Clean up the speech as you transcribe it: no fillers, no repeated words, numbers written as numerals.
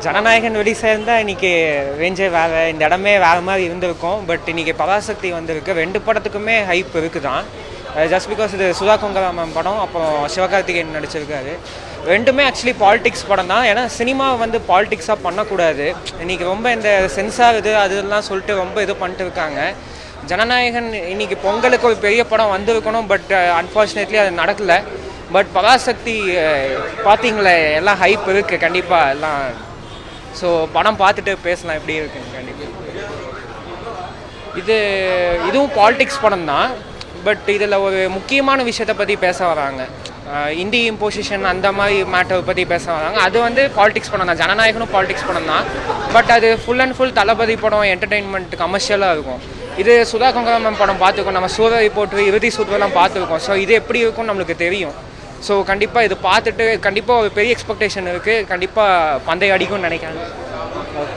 Jananayagan release ஆயிருந்தால் இன்றைக்கி ரேஞ்சே வேறு, இந்த இடமே வேறு மாதிரி இருந்திருக்கும். பட் இன்றைக்கி பராசக்தி வந்திருக்கு. 2 படத்துக்குமே ஹைப் இருக்குது தான். ஜஸ்ட் பிகாஸ் இது சுதா கொங்கராமன் படம், அப்புறம் சிவகார்த்திகேயன் நடிச்சிருக்காரு. 2மே ஆக்சுவலி பாலிடிக்ஸ் படம் தான். ஏன்னா சினிமா வந்து பாலிடிக்ஸாக பண்ணக்கூடாது. இன்றைக்கி ரொம்ப இந்த சென்சார் அதெல்லாம் சொல்லிட்டு ரொம்ப இது பண்ணிட்டு இருக்காங்க. ஜனநாயகன் இன்றைக்கி பொங்கலுக்கு ஒரு பெரிய படம் வந்திருக்கணும். பட் அன்ஃபார்ச்சுனேட்லி அது நடக்கலை. பட் பராசக்தி பார்த்தீங்களே, எல்லாம் ஹைப் இருக்குது கண்டிப்பாக எல்லாம். ஸோ படம் பார்த்துட்டு பேசலாம் எப்படி இருக்குன்னு. கண்டிப்பாக இதுவும் பாலிடிக்ஸ் படம் தான். பட் இதில் ஒரு முக்கியமான விஷயத்தை பற்றி பேச வராங்க. இந்தி இம்போசிஷன் அந்த மாதிரி மேட்டரை பற்றி பேச வராங்க. அது வந்து பாலிடிக்ஸ் படம் தான். ஜனநாயகனும் பாலிடிக்ஸ் படம் தான். பட் அது ஃபுல் அண்ட் ஃபுல் தளபதி படம், என்டர்டெயின்மெண்ட், கமர்ஷியலாக இருக்கும். இது சுதா கொங்கராமன் படம் பார்த்துருக்கோம், நம்ம சூரிய போட்டு இறுதி சுற்றுலாம் பார்த்துருக்கோம். ஸோ இது எப்படி இருக்கும்னு நம்மளுக்கு தெரியும். ஸோ கண்டிப்பாக இது பார்த்துட்டு கண்டிப்பாக ஒரு பெரிய எக்ஸ்பெக்டேஷன் இருக்குது. கண்டிப்பாக பந்தயம் அடிக்கும்னு நினைக்கிறேன்.